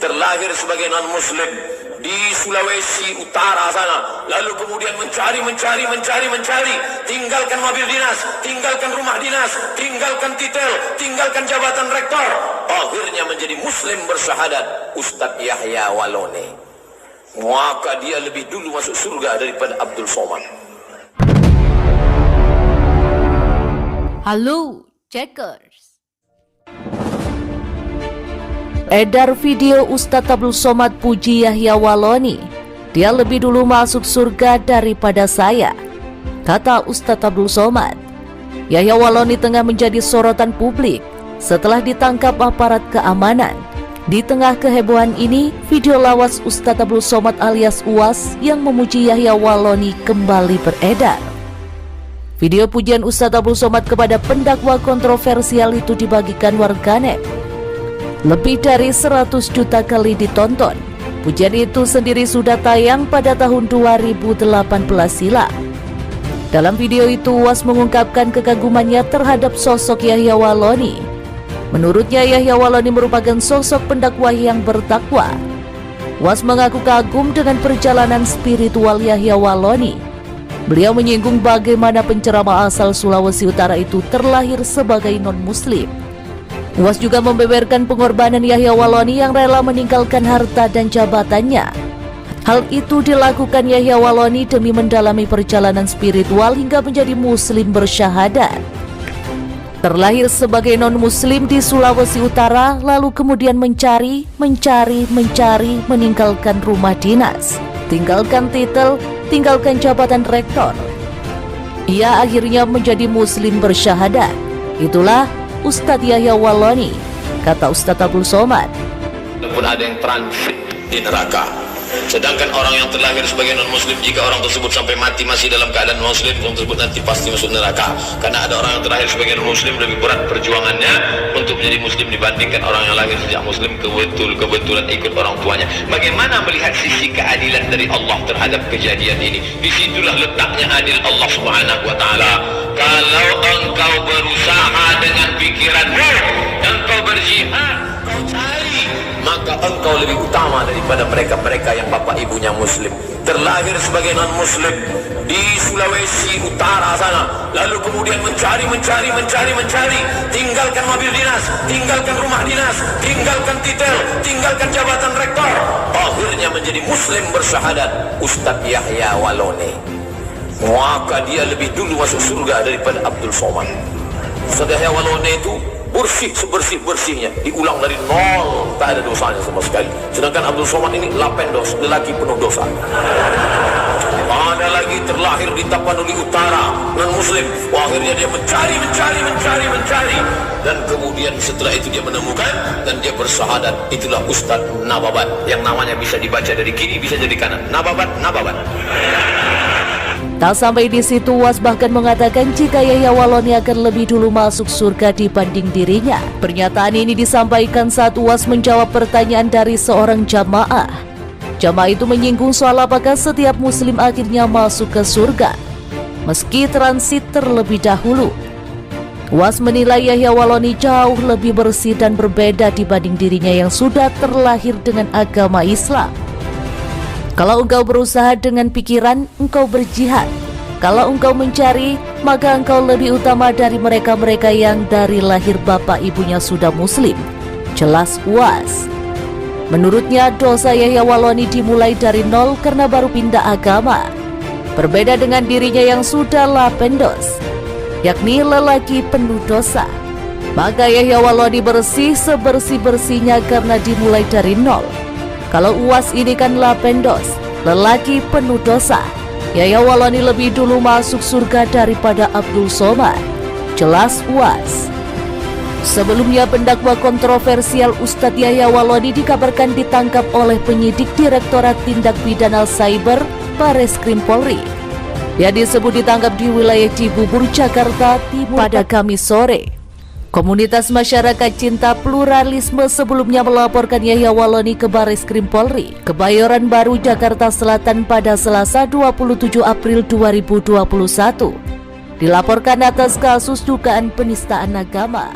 terlahir sebagai non-muslim di Sulawesi Utara sana, lalu kemudian mencari, tinggalkan mobil dinas, tinggalkan rumah dinas, tinggalkan titel, tinggalkan jabatan rektor, akhirnya menjadi muslim bersyahadat Ustadz Yahya Waloni. Maka dia lebih dulu masuk surga daripada Abdul Somad. Halo, Checkers. Edar video Ustadz Abdul Somad puji Yahya Waloni. Dia lebih dulu masuk surga daripada saya, kata Ustadz Abdul Somad. Yahya Waloni tengah menjadi sorotan publik setelah ditangkap aparat keamanan. Di tengah kehebohan ini, video lawas Ustadz Abdul Somad alias Uwas yang memuji Yahya Waloni kembali beredar. Video pujian Ustadz Abdul Somad kepada pendakwa kontroversial itu dibagikan warganet. Lebih dari 100 juta kali ditonton. Pujian itu sendiri sudah tayang pada tahun 2018 silam. Dalam video itu, Uwas mengungkapkan kekagumannya terhadap sosok Yahya Waloni. Menurutnya, Yahya Waloni merupakan sosok pendakwah yang bertakwa. Uwas mengaku kagum dengan perjalanan spiritual Yahya Waloni. Beliau menyinggung bagaimana penceramah asal Sulawesi Utara itu terlahir sebagai non-muslim. Uwas juga membeberkan pengorbanan Yahya Waloni yang rela meninggalkan harta dan jabatannya. Hal itu dilakukan Yahya Waloni demi mendalami perjalanan spiritual hingga menjadi muslim bersyahadat. Terlahir sebagai non-muslim di Sulawesi Utara, lalu kemudian mencari, meninggalkan rumah dinas, tinggalkan titel, tinggalkan jabatan rektor. Ia akhirnya menjadi muslim bersyahadat. Itulah Ustadz Yahya Waloni, kata Ustadz Abdul Somad. Walaupun ada yang transit di neraka, sedangkan orang yang terlahir sebagai non-muslim, jika orang tersebut sampai mati masih dalam keadaan muslim, orang tersebut nanti pasti masuk neraka. Karena ada orang yang terlahir sebagai non-muslim lebih berat perjuangannya untuk menjadi muslim dibandingkan orang yang lahir sejak muslim kebetulan ikut orang tuanya. Bagaimana melihat sisi keadilan dari Allah terhadap kejadian ini? Disitulah letaknya adil Allah Subhanahu wa ta'ala. Kalau engkau berusaha dengan pikiranmu, engkau berjihad, kau cari, maka engkau lebih utama daripada mereka-mereka yang bapak ibunya muslim, terlahir sebagai non-muslim di Sulawesi Utara sana, lalu kemudian mencari, tinggalkan mobil dinas, tinggalkan rumah dinas, tinggalkan titel, tinggalkan jabatan rektor, akhirnya menjadi muslim bersyahadat Ustadz Yahya Waloni. Maka dia lebih dulu masuk surga daripada Abdul Somad. Ustadz Yahya Waloni itu bersih sebersih-bersihnya, diulang dari nol, tak ada dosanya sama sekali. Sedangkan Abdul Somad ini lapendos, lelaki penuh dosa. Ada lagi terlahir di Tapanuli Utara, non-muslim. Akhirnya dia mencari, dan kemudian setelah itu dia menemukan dan dia bersyahadat. Itulah Ustadz Nababat, yang namanya bisa dibaca dari kiri, bisa jadi kanan. Nababat. Tak sampai di situ, Uwas bahkan mengatakan jika Yahya Waloni akan lebih dulu masuk surga dibanding dirinya. Pernyataan ini disampaikan saat Uwas menjawab pertanyaan dari seorang jamaah. Jamaah itu menyinggung soal apakah setiap muslim akhirnya masuk ke surga meski transit terlebih dahulu. Uwas menilai Yahya Waloni jauh lebih bersih dan berbeda dibanding dirinya yang sudah terlahir dengan agama Islam. Kalau engkau berusaha dengan pikiran, engkau berjihad. Kalau engkau mencari, maka engkau lebih utama dari mereka-mereka yang dari lahir bapak ibunya sudah muslim, jelas Uwas. Menurutnya, dosa Yahya Waloni dimulai dari nol karena baru pindah agama. Berbeda dengan dirinya yang sudah lapendos, yakni lelaki penuh dosa. Maka Yahya Waloni bersih sebersih-bersihnya karena dimulai dari nol. Kalau Uwas ini kan lapendos, lelaki penuh dosa. Yahya Waloni lebih dulu masuk surga daripada Abdul Somad, jelas Uwas. Sebelumnya, pendakwa kontroversial Ustadz Yahya Waloni dikabarkan ditangkap oleh penyidik Direktorat Tindak Pidana Cyber Bareskrim Polri. Dia disebut ditangkap di wilayah Cibubur, Jakarta Timur pada Kamis sore. Komunitas masyarakat cinta pluralisme sebelumnya melaporkan Yahya Waloni ke Bareskrim Polri, Kebayoran Baru, Jakarta Selatan pada Selasa 27 April 2021. Dilaporkan atas kasus dugaan penistaan agama.